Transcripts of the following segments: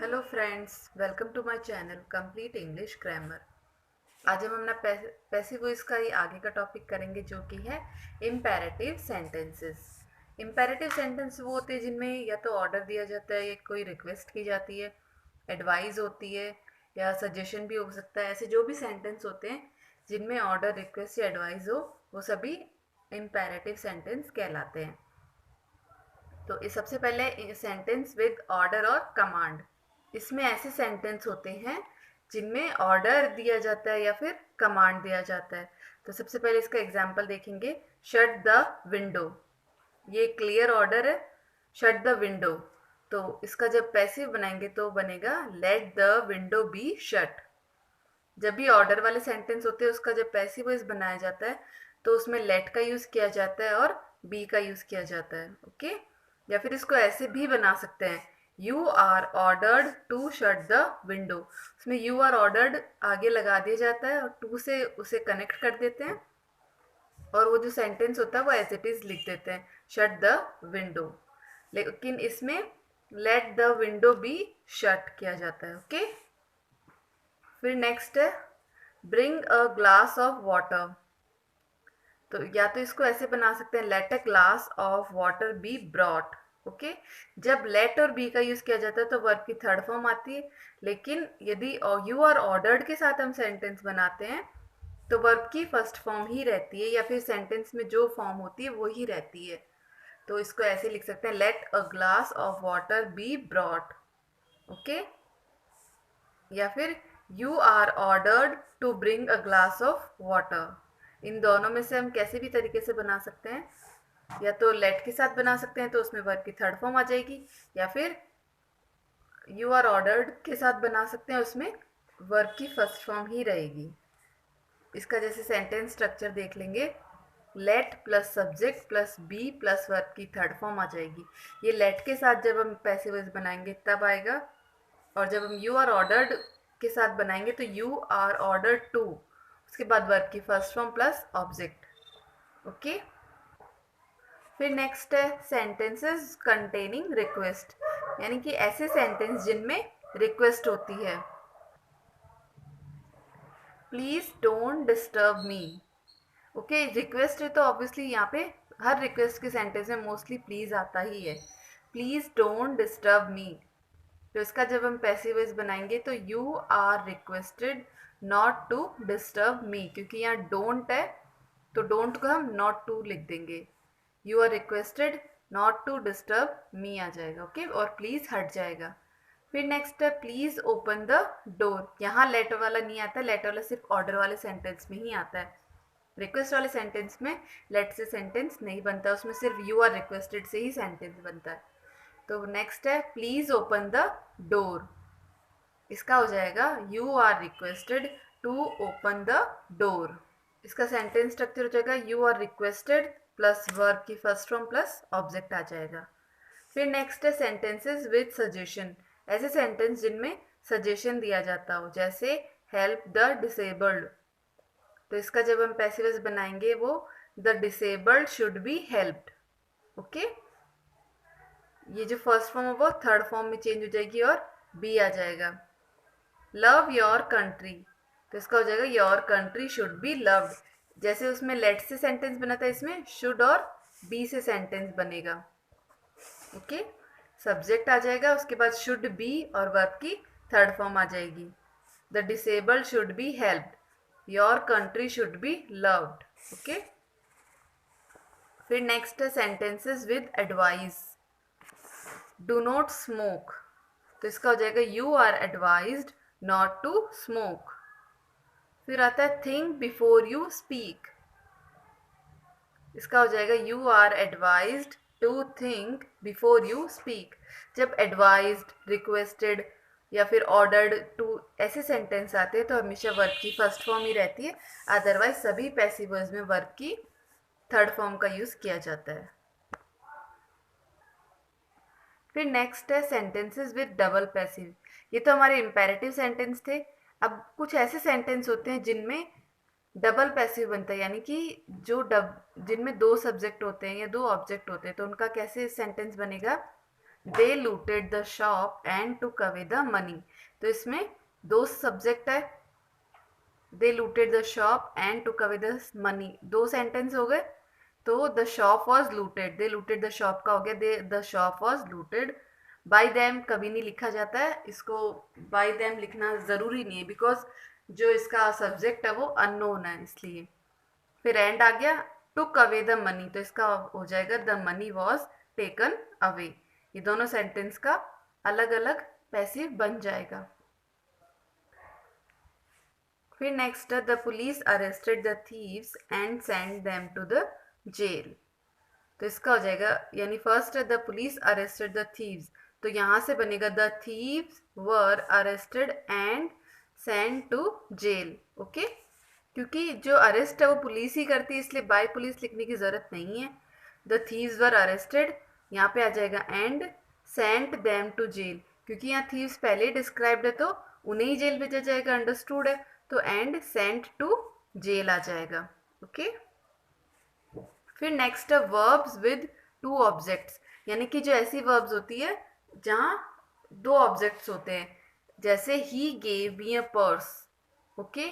Hello friends, welcome to my channel complete English grammar. आज हम अपना पैसिव वॉइस का ही आगे का टॉपिक करेंगे जो कि है इम्पेरेटिव सेंटेंसेस। इम्पेरेटिव सेंटेंस वो होते हैं जिनमें या तो ऑर्डर दिया जाता है या कोई रिक्वेस्ट की जाती है, एडवाइस होती है या सजेशन भी हो सकता है। ऐसे जो भी सेंटेंस होते हैं जिनमें ऑर्डर, रिक्वेस्ट या एडवाइस हो वो सभी इम्पेरेटिव सेंटेंस कहलाते हैं। तो इस सबसे पहले सेंटेंस विद ऑर्डर और कमांड। इसमें ऐसे सेंटेंस होते हैं जिनमें ऑर्डर दिया जाता है या फिर कमांड दिया जाता है। तो सबसे पहले इसका एग्जांपल देखेंगे। शट द विंडो, ये क्लियर ऑर्डर है, शट द विंडो। तो इसका जब पैसिव बनाएंगे तो बनेगा late the window be shut. जब भी ऑर्डर वाले सेंटेंस होते हैं उसका जब पैसिव वॉइस बनाया जाता है तो उसमें लेट का यूज किया जाता है और बी का यूज किया जाता है। ओके, या फिर इसको ऐसे भी बना सकते हैं, you are ordered to shut the window. उसमें यू आर ऑर्डर्ड आगे लगा दिया जाता है और टू से उसे कनेक्ट कर देते हैं और वो जो सेंटेंस होता है वो एज इट इज लिख देते हैं, शट द विंडो। लेकिन इसमें let the window be shut किया जाता है। ओके, फिर नेक्स्ट है bring a glass of water. तो या तो इसको ऐसे बना सकते हैं, let a glass of water be brought. Okay, जब लेट और बी का यूज किया जाता है तो वर्ब की थर्ड फॉर्म आती है, लेकिन यदि यू आर ऑर्डर्ड के साथ हम सेंटेंस बनाते हैं तो वर्ब की फर्स्ट फॉर्म ही रहती है या फिर सेंटेंस में जो फॉर्म होती है वो ही रहती है। तो इसको ऐसे लिख सकते हैं, let a glass of water be brought. Okay, या फिर you are ordered to bring a glass of water. इन दोनों में से हम कैसे भी तरीके से बना सकते हैं, या तो लेट के साथ बना सकते हैं तो उसमें वर्ब की थर्ड फॉर्म आ जाएगी, या फिर यू आर ऑर्डर्ड के साथ बना सकते हैं, उसमें वर्ब की फर्स्ट फॉर्म ही रहेगी। इसका जैसे सेंटेंस स्ट्रक्चर देख लेंगे, let plus subject plus be plus verb की थर्ड फॉर्म आ जाएगी। ये लेट के साथ जब हम पैसिव वॉइस बनाएंगे तब आएगा, और जब हम यू आर ऑर्डर्ड के साथ बनाएंगे तो यू आर ऑर्डर्ड टू, उसके बाद वर्ब की first form plus object. Okay, फिर नेक्स्ट है सेंटेंसेस कंटेनिंग रिक्वेस्ट, यानी कि ऐसे सेंटेंस जिनमें रिक्वेस्ट होती है। Please don't disturb me. Okay, request है तो ऑब्वियसली यहाँ पे हर रिक्वेस्ट के सेंटेंस में मोस्टली प्लीज आता ही है। प्लीज डोंट डिस्टर्ब मी, तो इसका जब हम पैसिव वॉइस बनाएंगे तो you are requested not to disturb me, क्योंकि यहाँ डोंट है तो डोंट को हम नॉट टू लिख देंगे, you are requested not to disturb me आ जाएगा। ओके, और प्लीज हट जाएगा। फिर नेक्स्ट है प्लीज ओपन द डोर। यहाँ लेटर वाला नहीं आता, लेटर वाला सिर्फ ऑर्डर वाले सेंटेंस में ही आता है। रिक्वेस्ट वाले सेंटेंस में लेट से सेंटेंस नहीं बनता, उसमें सिर्फ यू आर रिक्वेस्टेड से ही सेंटेंस बनता है। तो नेक्स्ट है प्लीज ओपन द डोर। इसका हो जाएगा you are requested to open the door. इसका सेंटेंस स्ट्रक्चर हो जाएगा you are requested plus verb की फर्स्ट फॉर्म प्लस ऑब्जेक्ट आ जाएगा। फिर नेक्स्ट है सेंटेंसेस विद सजेशन। ऐसे सेंटेंस जिनमें सजेशन दिया जाता हो, जैसे हेल्प द डिसेबल्ड। तो इसका जब हम पैसिव वॉइस बनाएंगे वो the disabled should be helped. Okay, ये जो फर्स्ट फॉर्म है वो थर्ड फॉर्म में चेंज हो जाएगी और बी आ जाएगा। लव योर कंट्री, तो इसका हो जाएगा your country should be loved. जैसे उसमें लेट से सेंटेंस बना था, इसमें शुड और बी से सेंटेंस बनेगा। ओके, सब्जेक्ट आ जाएगा, उसके बाद शुड बी और वर्ब की थर्ड फॉर्म आ जाएगी। The disabled should be helped, your country should be loved. Okay, फिर नेक्स्ट है sentences with advice. Do not smoke, तो इसका हो जाएगा you are advised not to smoke. फिर आता है थिंक बिफोर यू स्पीक, इसका हो जाएगा you are advised to think before you speak. जब एडवाइज्ड, रिक्वेस्टेड या फिर ऑर्डर्ड टू ऐसे सेंटेंस आते हैं तो हमेशा वर्ब की फर्स्ट फॉर्म ही रहती है, अदरवाइज सभी पैसिव वॉइस में वर्ब की थर्ड फॉर्म का यूज किया जाता है। फिर नेक्स्ट है सेंटेंसेस विद डबल पैसिव। ये तो हमारे इम्पेरेटिव सेंटेंस थे। अब कुछ ऐसे सेंटेंस होते हैं जिनमें डबल पैसिव बनता है, यानी कि जिनमें दो सब्जेक्ट होते हैं या दो ऑब्जेक्ट होते हैं, तो उनका कैसे सेंटेंस बनेगा, they looted the shop and took away the money. तो इसमें दो सब्जेक्ट है, they looted the shop and took away the money, दो सेंटेंस हो गए। तो the shop was looted, they looted the shop का हो गया they the shop was looted. By them कभी नहीं लिखा जाता है, इसको बाय देम लिखना ज़रूरी नहीं है बिकॉज जो इसका सब्जेक्ट है वो अननोन है इसलिए। फिर एंड आ गया, टुक अवे द मनी, तो इसका हो जाएगा the money was taken away. ये दोनों सेंटेंस का अलग अलग पैसिव बन जाएगा। फिर नेक्स्ट है the police arrested the thieves and send them to the jail. तो इसका हो जाएगा, यानी फर्स्ट है the police arrested the thieves, तो यहाँ से बनेगा the thieves were arrested and send to jail. Okay, क्योंकि जो अरेस्ट है वो पुलिस ही करती है इसलिए बाय पुलिस लिखने की ज़रूरत नहीं है। द थीव्स वर अरेस्टेड, यहाँ पे आ जाएगा and sent them to jail, क्योंकि यहाँ थीव्स पहले ही डिस्क्राइब्ड है तो उन्हें ही जेल भेजा जाएगा, अंडरस्टूड है। तो एंड सेंट टू जेल आ जाएगा। ओके, फिर नेक्स्ट है वर्ब्स विद टू ऑब्जेक्ट्स, यानी कि जो ऐसी वर्ब्स होती है जहाँ दो ऑब्जेक्ट्स होते हैं, जैसे he gave me a purse. Okay,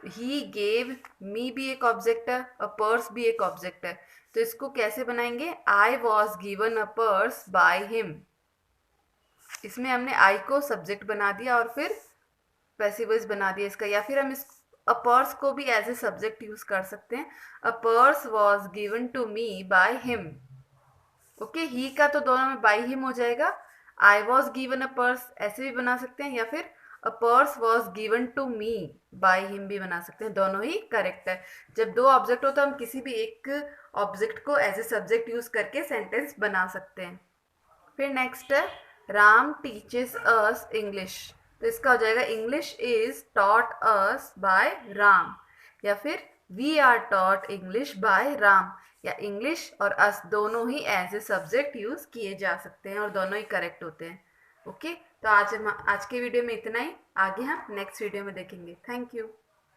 he gave me भी एक ऑब्जेक्ट है, अ पर्स भी एक ऑब्जेक्ट है, तो इसको कैसे बनाएंगे, आई was given a purse by him. इसमें हमने आई को सब्जेक्ट बना दिया और फिर पैसिव वॉइस बना दिया इसका, या फिर हम इस अ पर्स को भी एज ए सब्जेक्ट यूज कर सकते हैं, a purse was given to me by him. Okay, he का तो दोनों में बाय हिम हो जाएगा, I was given a purse ऐसे भी बना सकते हैं, या फिर a purse was given to me by him भी बना सकते हैं, दोनों ही करेक्ट है। जब दो ऑब्जेक्ट हो तो हम किसी भी एक ऑब्जेक्ट को एज ए सब्जेक्ट यूज करके सेंटेंस बना सकते हैं। फिर नेक्स्ट है राम टीचेस अस इंग्लिश, तो इसका हो जाएगा English is taught us by Ram, या फिर we are taught English by Ram, या इंग्लिश और अस दोनों ही एज ए सब्जेक्ट यूज किए जा सकते हैं और दोनों ही करेक्ट होते हैं। ओके, तो आज के वीडियो में इतना ही, आगे हम नेक्स्ट वीडियो में देखेंगे। Thank you.